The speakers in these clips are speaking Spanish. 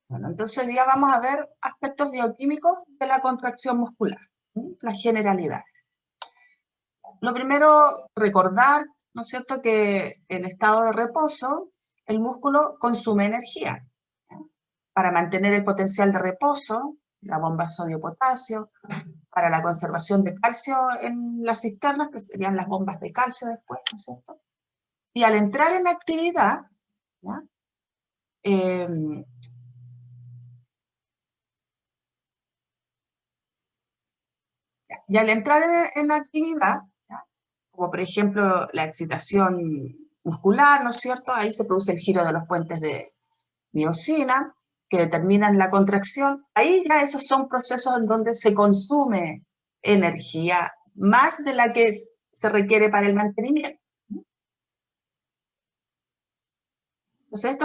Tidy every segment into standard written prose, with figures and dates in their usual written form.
Bueno, entonces hoy día vamos a ver aspectos bioquímicos de la contracción muscular, las generalidades. Lo primero, recordar, ¿no es cierto?, que en estado de reposo el músculo consume energía. Para mantener el potencial de reposo, la bomba sodio-potasio, para la conservación de calcio en las cisternas, que serían las bombas de calcio después, ¿no es cierto? Y al entrar en actividad, ¿ya? Y al entrar en actividad, ¿ya?, como por ejemplo la excitación muscular, ¿no es cierto?, ahí se produce el giro de los puentes de miosina, que determinan la contracción. Ahí ya esos son procesos en donde se consume energía más de la que se requiere para el mantenimiento. Entonces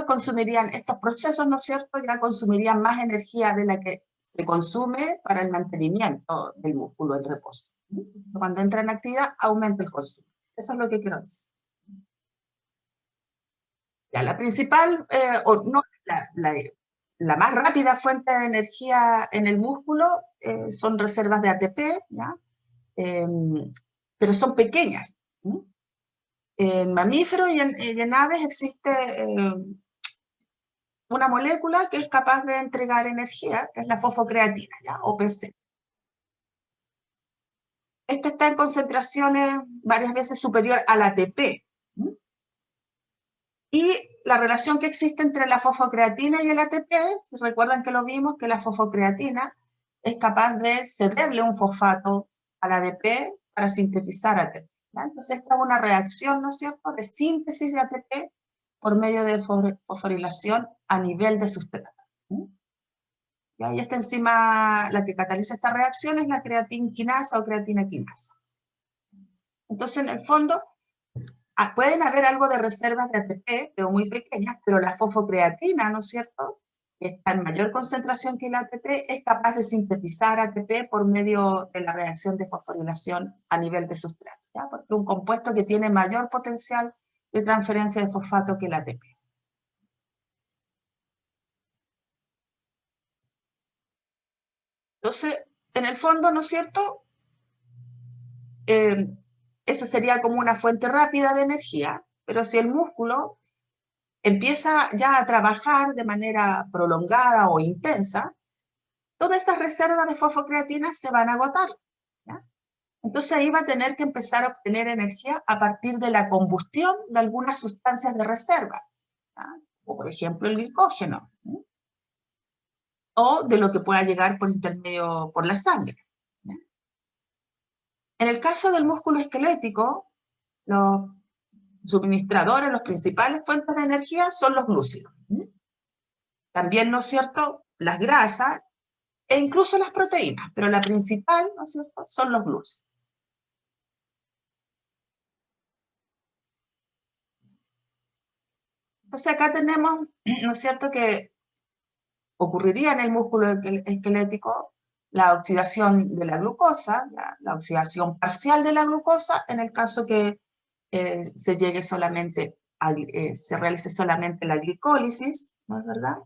estos procesos, ¿no es cierto?, ya consumirían más energía de la que se consume para el mantenimiento del músculo en reposo. Cuando entra en actividad, aumenta el consumo. Eso es lo que quiero decir. Ya, la principal, la más rápida fuente de energía en el músculo son reservas de ATP, ¿ya? Pero son pequeñas. En mamíferos y en aves existe una molécula que es capaz de entregar energía, que es la fosfocreatina, ¿ya? OPC. Esta está en concentraciones varias veces superior al ATP. Y la relación que existe entre la fosfocreatina y el ATP, si recuerdan que lo vimos, que la fosfocreatina es capaz de cederle un fosfato al ADP para sintetizar ATP. ¿Ya? Entonces esta es una reacción, ¿no es cierto?, de síntesis de ATP por medio de fosforilación a nivel de sustrato. ¿Ya? Y esta enzima, la que cataliza esta reacción, es la creatinquinasa o creatina quinasa. Entonces, en el fondo, pueden haber algo de reservas de ATP, pero muy pequeñas, pero la fosfocreatina, ¿no es cierto?, que está en mayor concentración que el ATP, es capaz de sintetizar ATP por medio de la reacción de fosforilación a nivel de sustrato, ¿ya? Porque es un compuesto que tiene mayor potencial de transferencia de fosfato que el ATP. Entonces, en el fondo, ¿no es cierto?, esa sería como una fuente rápida de energía, pero si el músculo empieza ya a trabajar de manera prolongada o intensa, todas esas reservas de fosfocreatina se van a agotar, ¿ya? Entonces ahí va a tener que empezar a obtener energía a partir de la combustión de algunas sustancias de reserva, ¿ya? O por ejemplo el glicógeno, ¿ya?, o de lo que pueda llegar por intermedio por la sangre, ¿ya? En el caso del músculo esquelético, los suministradores, los principales fuentes de energía son los glúcidos. También, ¿no es cierto?, las grasas e incluso las proteínas, pero la principal, ¿no es cierto?, son los glúcidos. Entonces acá tenemos, ¿no es cierto?, que ocurriría en el músculo esquelético la oxidación de la glucosa, la oxidación parcial de la glucosa, en el caso que se llegue solamente se realice solamente la glicólisis, ¿no es verdad?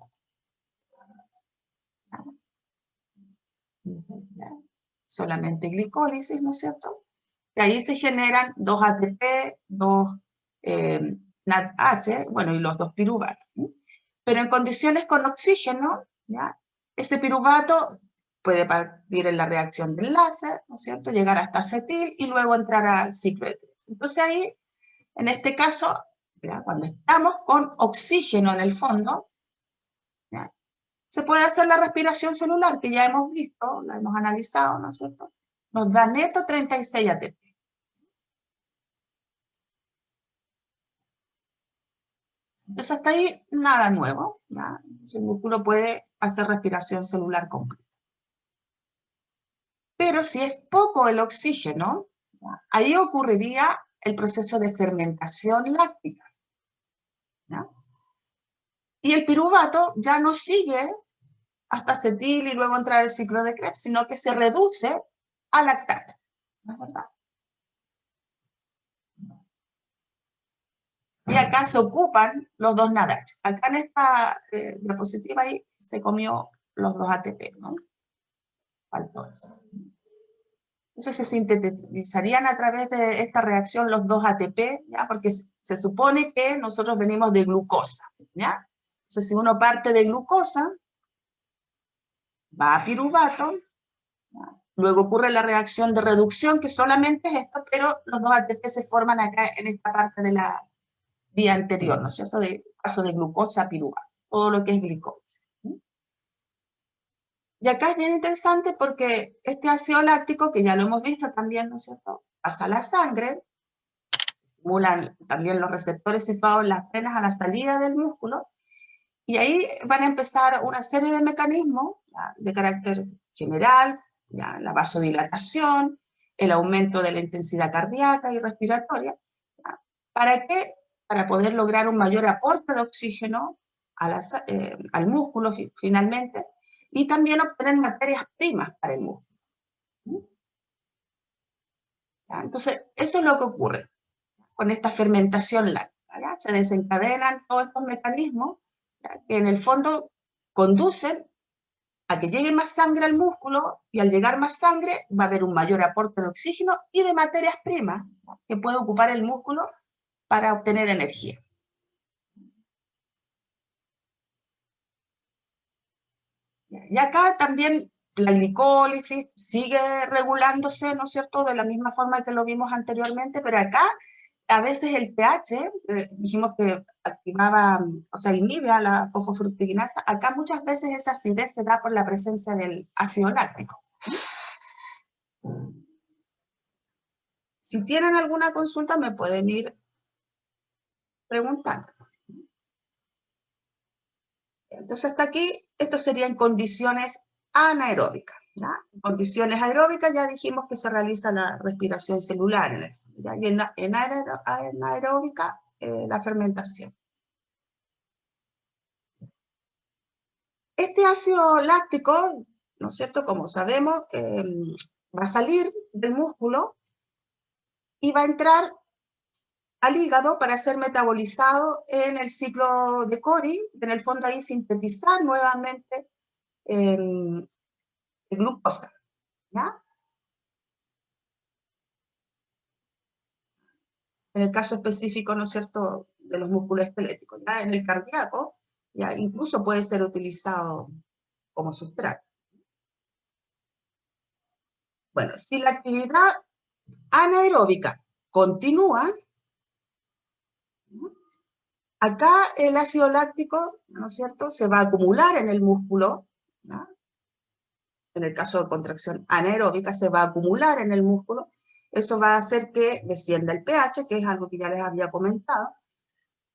Solamente glicólisis, ¿no es cierto? Y ahí se generan 2 ATP, 2 NADH, bueno, y los 2 piruvatos. Pero en condiciones con oxígeno, ¿ya?, ese piruvato puede partir en la reacción de enlace, ¿no es cierto?, llegar hasta acetil y luego entrar al ciclo de Krebs. Entonces ahí, en este caso, ¿ya?, cuando estamos con oxígeno en el fondo, ¿ya?, se puede hacer la respiración celular, que ya hemos visto, la hemos analizado, ¿no es cierto? Nos da neto 36 ATP. Entonces hasta ahí nada nuevo, ¿ya? El músculo puede hacer respiración celular completa. Pero si es poco el oxígeno, ¿ya?, ahí ocurriría el proceso de fermentación láctica, ¿ya? Y el piruvato ya no sigue hasta acetil y luego entrar al ciclo de Krebs, sino que se reduce a lactato, ¿no es verdad? y acá se ocupan los dos NADH. Acá en esta diapositiva ahí se comió los dos ATP, ¿no? Faltó eso. Entonces se sintetizarían a través de esta reacción los dos ATP, ¿ya? Porque se supone que nosotros venimos de glucosa, ¿ya? Entonces si uno parte de glucosa, va a piruvato, ¿ya? Luego ocurre la reacción de reducción, que solamente es esto, pero los dos ATP se forman acá en esta parte de la vía anterior, ¿no es cierto? De paso de glucosa a piruvato, todo lo que es glicólisis. Y acá es bien interesante porque este ácido láctico, que ya lo hemos visto también, ¿no es cierto?, pasa a la sangre, estimulan también los receptores situados en las venas a la salida del músculo, y ahí van a empezar una serie de mecanismos, ¿ya?, de carácter general, ¿ya?, la vasodilatación, el aumento de la intensidad cardíaca y respiratoria. ¿Ya? ¿Para qué? Para poder lograr un mayor aporte de oxígeno al músculo finalmente, y también obtener materias primas para el músculo. ¿Ya? Entonces, eso es lo que ocurre con esta fermentación láctica. ¿Ya? Se desencadenan todos estos mecanismos, ¿ya?, que en el fondo conducen a que llegue más sangre al músculo, y al llegar más sangre va a haber un mayor aporte de oxígeno y de materias primas, ¿ya?, que puede ocupar el músculo para obtener energía. Y acá también la glicólisis sigue regulándose, ¿no es cierto?, de la misma forma que lo vimos anteriormente, pero acá a veces el pH, dijimos que activaba, o sea, inhibe a la fosfofructiginasa, acá muchas veces esa acidez se da por la presencia del ácido láctico. Si tienen alguna consulta me pueden ir preguntando. Entonces hasta aquí, esto sería en condiciones anaeróbicas. ¿Ya? En condiciones aeróbicas ya dijimos que se realiza la respiración celular en el fondo, ¿ya? Y en anaeróbica la fermentación. Este ácido láctico, ¿no es cierto?, como sabemos, va a salir del músculo y va a entrar al hígado para ser metabolizado en el ciclo de Cori, en el fondo ahí sintetizar nuevamente glucosa, ¿ya? En el caso específico, ¿no es cierto?, de los músculos esqueléticos. ¿Ya? En el cardíaco, ya incluso puede ser utilizado como sustrato. Bueno, si la actividad anaeróbica continúa, acá el ácido láctico, ¿no es cierto?, se va a acumular en el músculo, ¿no? En el caso de contracción anaeróbica se va a acumular en el músculo, eso va a hacer que descienda el pH, que es algo que ya les había comentado,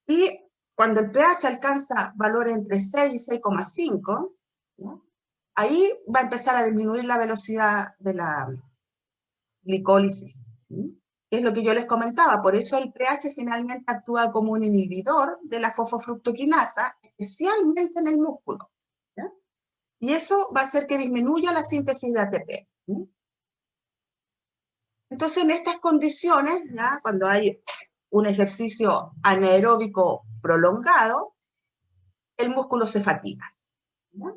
y cuando el pH alcanza valores entre 6 y 6,5, ¿no?, ahí va a empezar a disminuir la velocidad de la glicólisis, ¿no?, que es lo que yo les comentaba. Por eso el pH finalmente actúa como un inhibidor de la fosfofructoquinasa, especialmente en el músculo, ¿ya? Y eso va a hacer que disminuya la síntesis de ATP, ¿no? Entonces, en estas condiciones, ¿ya?, cuando hay un ejercicio anaeróbico prolongado, el músculo se fatiga, ¿ya?,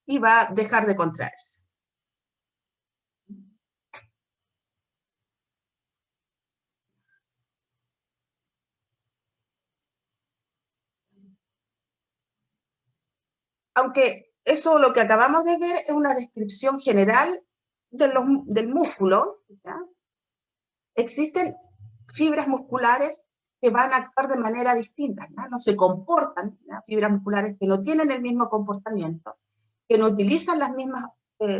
y va a dejar de contraerse. Aunque eso, lo que acabamos de ver, es una descripción general del músculo, ¿ya? Existen fibras musculares que van a actuar de manera distinta, ¿ya? No se comportan, ¿ya?, fibras musculares que no tienen el mismo comportamiento, que no utilizan las mismas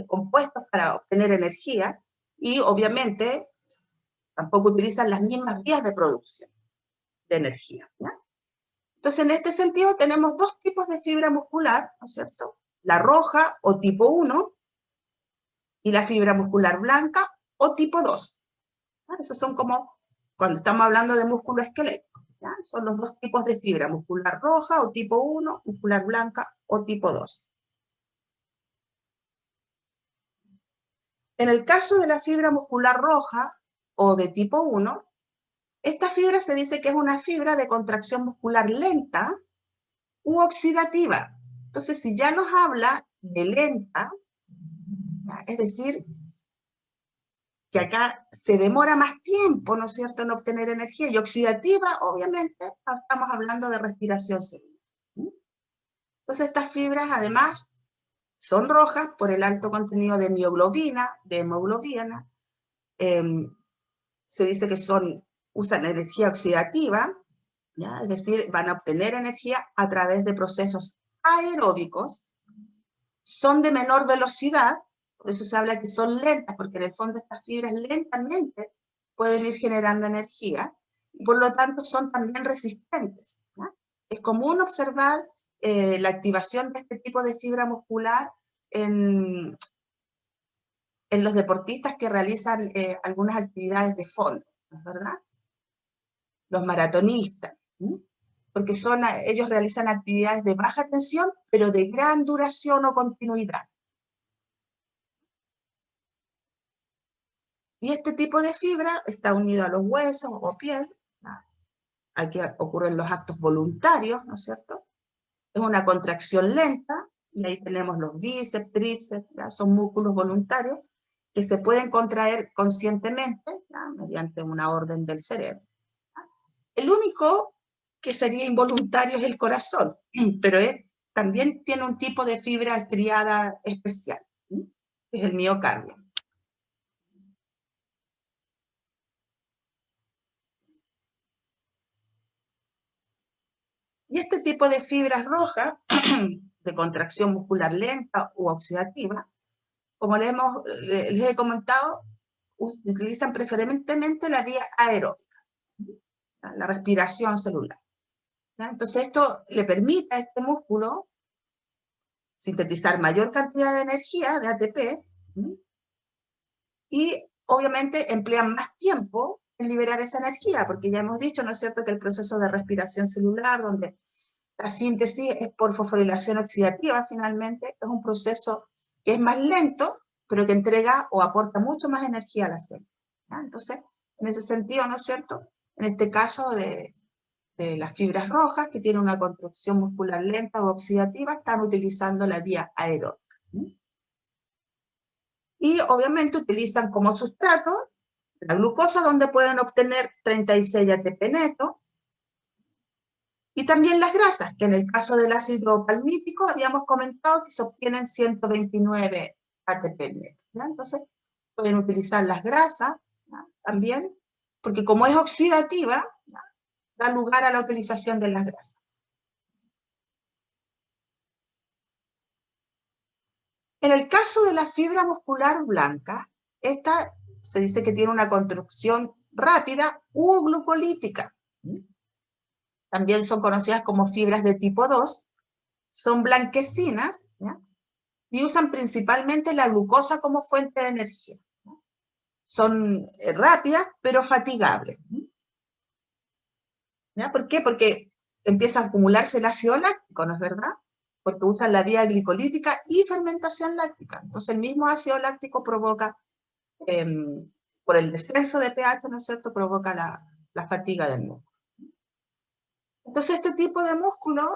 compuestos para obtener energía, y obviamente tampoco utilizan las mismas vías de producción de energía, ¿ya? Entonces, en este sentido, tenemos dos tipos de fibra muscular, ¿no es cierto? La roja, o tipo 1, y la fibra muscular blanca, o tipo 2. ¿Ya? Esos son como, cuando estamos hablando de músculo esquelético, ¿ya? Son los dos tipos de fibra, muscular roja, o tipo 1, muscular blanca, o tipo 2. En el caso de la fibra muscular roja, o de tipo 1, Esta fibra se dice que es una fibra de contracción muscular lenta u oxidativa. Entonces, si ya nos habla de lenta, es decir, que acá se demora más tiempo, ¿no es cierto?, en obtener energía, y oxidativa, obviamente, estamos hablando de respiración celular. Entonces, estas fibras, además, son rojas por el alto contenido de mioglobina, de hemoglobina. Se dice que usan energía oxidativa, ¿ya? Es decir, van a obtener energía a través de procesos aeróbicos, son de menor velocidad, por eso se habla que son lentas, porque en el fondo estas fibras lentamente pueden ir generando energía, y por lo tanto son también resistentes, ¿ya? Es común observar la activación de este tipo de fibra muscular en los deportistas que realizan algunas actividades de fondo, ¿verdad? Los maratonistas, ¿sí? Porque ellos realizan actividades de baja tensión, pero de gran duración o continuidad. Y este tipo de fibra está unido a los huesos o piel. Aquí ocurren los actos voluntarios, ¿no es cierto? Es una contracción lenta, y ahí tenemos los bíceps, tríceps, ¿ya? Son músculos voluntarios que se pueden contraer conscientemente, ¿ya? Mediante una orden del cerebro. El único que sería involuntario es el corazón, pero también tiene un tipo de fibra estriada especial, ¿sí? Es el miocardio. Y este tipo de fibras rojas, de contracción muscular lenta u oxidativa, como les he comentado, utilizan preferentemente la vía aeróbica, la respiración celular. ¿Ya? Entonces esto le permite a este músculo sintetizar mayor cantidad de energía, de ATP, y obviamente emplean más tiempo en liberar esa energía, porque ya hemos dicho, ¿no es cierto?, que el proceso de respiración celular, donde la síntesis es por fosforilación oxidativa finalmente, es un proceso que es más lento, pero que entrega o aporta mucho más energía a la célula. Entonces, en ese sentido, ¿no es cierto?, en este caso de las fibras rojas, que tienen una contracción muscular lenta o oxidativa, están utilizando la vía aeróbica. Y obviamente utilizan como sustrato la glucosa, donde pueden obtener 36 ATP neto, y también las grasas, que en el caso del ácido palmítico habíamos comentado que se obtienen 129 ATP neto, ¿ya? Entonces pueden utilizar las grasas, ¿ya?, también, porque como es oxidativa, ¿ya?, da lugar a la utilización de las grasas. En el caso de la fibra muscular blanca, esta se dice que tiene una construcción rápida u glucolítica. También son conocidas como fibras de tipo 2, son blanquecinas, ¿ya?, y usan principalmente la glucosa como fuente de energía. Son rápidas, pero fatigables. ¿Ya? ¿Por qué? Porque empieza a acumularse el ácido láctico, ¿no es verdad? Porque usan la vía glicolítica y fermentación láctica. Entonces el mismo ácido láctico provoca, por el descenso de pH, ¿no es cierto?, provoca la fatiga del músculo. Entonces este tipo de músculo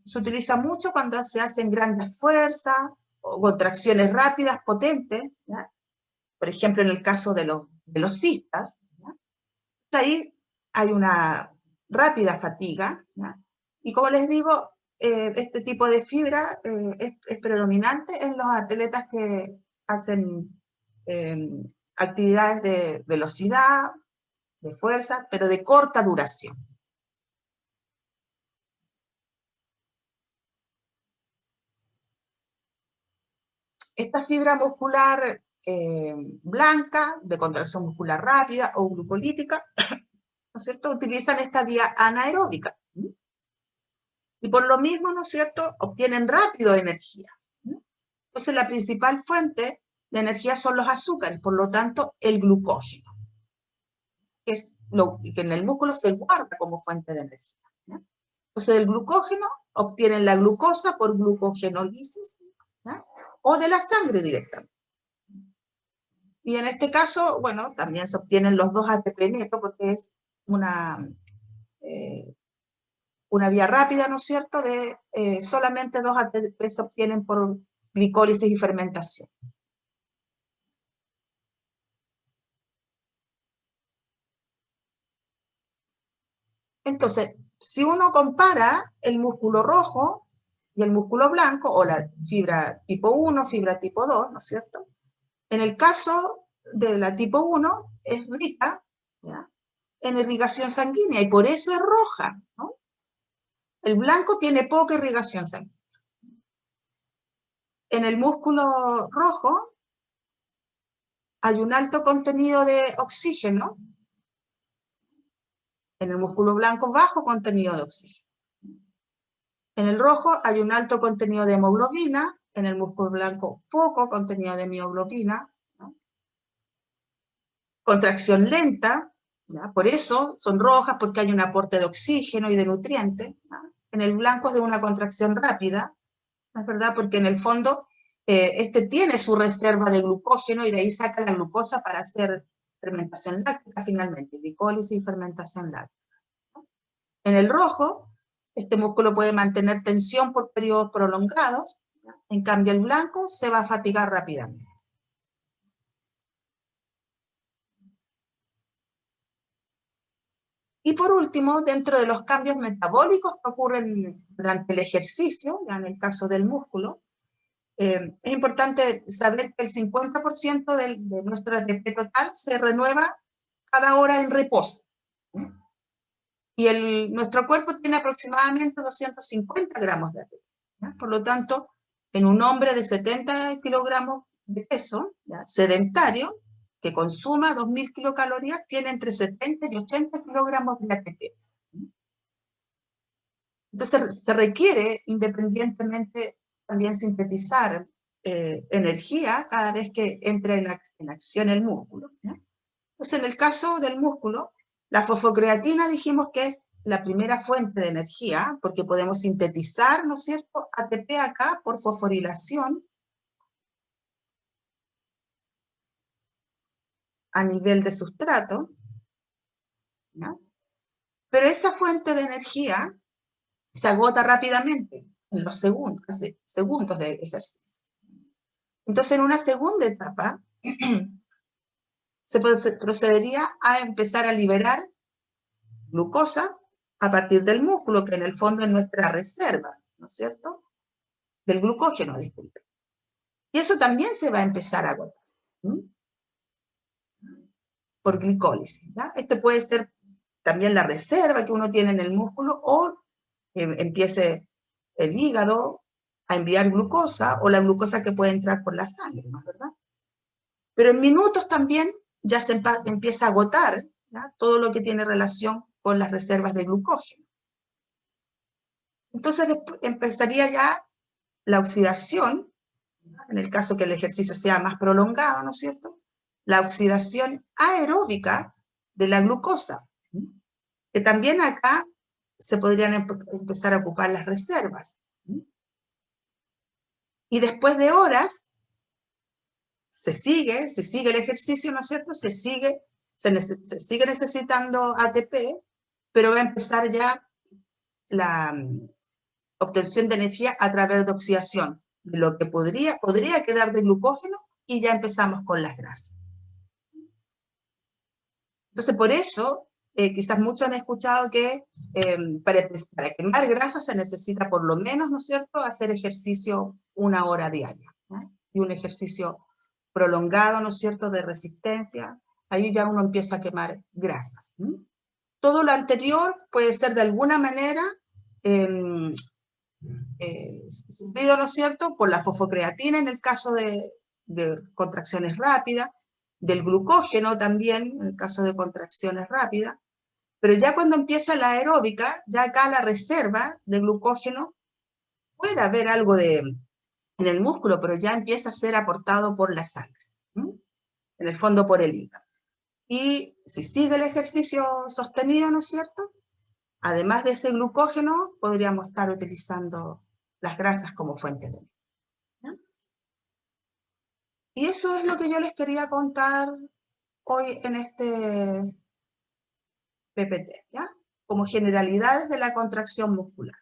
se utiliza mucho cuando se hacen grandes fuerzas o contracciones rápidas, potentes, ¿ya? Por ejemplo, en el caso de los velocistas, ¿ya?, ahí hay una rápida fatiga, ¿ya? Y como les digo, este tipo de fibra es predominante en los atletas que hacen actividades de velocidad, de fuerza, pero de corta duración. Esta fibra muscular blanca, de contracción muscular rápida o glucolítica, ¿no es cierto?, utilizan esta vía anaeróbica. Y por lo mismo, ¿no es cierto?, obtienen rápido energía. Entonces la principal fuente de energía son los azúcares, por lo tanto el glucógeno, que es lo que en el músculo se guarda como fuente de energía, ¿ya? Entonces del glucógeno obtienen la glucosa por glucogenólisis, ¿ya?, o de la sangre directamente. Y en este caso, bueno, también se obtienen los 2 ATP neto, porque es una vía rápida, ¿no es cierto?, de solamente 2 ATP se obtienen por glicólisis y fermentación. Entonces, si uno compara el músculo rojo y el músculo blanco, o la fibra tipo 1, fibra tipo 2, ¿no es cierto? En el caso de la tipo 1, es rica, ¿ya?, en irrigación sanguínea, y por eso es roja, ¿no? El blanco tiene poca irrigación sanguínea. En el músculo rojo hay un alto contenido de oxígeno, en el músculo blanco bajo contenido de oxígeno. En el rojo hay un alto contenido de hemoglobina, en el músculo blanco poco contenido de mioglobina, ¿no? Contracción lenta, ¿ya? Por eso son rojas, porque hay un aporte de oxígeno y de nutrientes, ¿no? En el blanco es de una contracción rápida, ¿no es verdad? Porque en el fondo este tiene su reserva de glucógeno y de ahí saca la glucosa para hacer fermentación láctica finalmente, glicólisis y fermentación láctica, ¿no? En el rojo, este músculo puede mantener tensión por periodos prolongados, ¿no? En cambio el blanco se va a fatigar rápidamente. Y por último, dentro de los cambios metabólicos que ocurren durante el ejercicio, ya en el caso del músculo, es importante saber que el 50% de nuestro ATP total se renueva cada hora en reposo. Y nuestro cuerpo tiene aproximadamente 250 gramos de ATP. ¿Ya? Por lo tanto, en un hombre de 70 kilogramos de peso, ¿ya?, sedentario, que consuma 2.000 kilocalorías, tiene entre 70 y 80 kilogramos de ATP. Entonces, se requiere independientemente también sintetizar energía cada vez que entra en acción el músculo, ¿ya? Entonces, en el caso del músculo, la fosfocreatina dijimos que es la primera fuente de energía, porque podemos sintetizar, ¿no es cierto?, ATP acá por fosforilación a nivel de sustrato, ¿ya? Pero esa fuente de energía se agota rápidamente en los segundos de ejercicio. Entonces, en una segunda etapa, se procedería a empezar a liberar glucosa a partir del músculo, que en el fondo es nuestra reserva, ¿no es cierto?, del glucógeno, disculpe. Y eso también se va a empezar a agotar, ¿sí?, por glicólisis, ¿ya? Esto puede ser también la reserva que uno tiene en el músculo, o empiece el hígado a enviar glucosa, o la glucosa que puede entrar por la sangre, ¿no es verdad? Pero en minutos también ya se empieza a agotar, ¿ya?, todo lo que tiene relación con las reservas de glucógeno. Entonces empezaría ya la oxidación, ¿no?, en el caso que el ejercicio sea más prolongado, ¿no es cierto?, la oxidación aeróbica de la glucosa, ¿sí?, que también acá se podrían empezar a ocupar las reservas, ¿sí? Y después de horas, se sigue el ejercicio, ¿no es cierto?, se sigue necesitando ATP, pero va a empezar ya la obtención de energía a través de oxidación, de lo que podría quedar de glucógeno, y ya empezamos con las grasas. Entonces, por eso, quizás muchos han escuchado que para quemar grasa se necesita por lo menos, ¿no es cierto?, hacer ejercicio 1 hora diaria, ¿no?, y un ejercicio prolongado, ¿no es cierto?, de resistencia. Ahí ya uno empieza a quemar grasas, ¿no? Todo lo anterior puede ser de alguna manera suplido, ¿no es cierto?, por la fosfocreatina en el caso de contracciones rápidas, del glucógeno también en el caso de contracciones rápidas, pero ya cuando empieza la aeróbica, ya acá la reserva de glucógeno, puede haber algo en el músculo, pero ya empieza a ser aportado por la sangre, ¿sí?, en el fondo por el hígado. Y si sigue el ejercicio sostenido, ¿no es cierto?, además de ese glucógeno, podríamos estar utilizando las grasas como fuente de energía, ¿no? Y eso es lo que yo les quería contar hoy en este PPT, ¿ya? Como generalidades de la contracción muscular.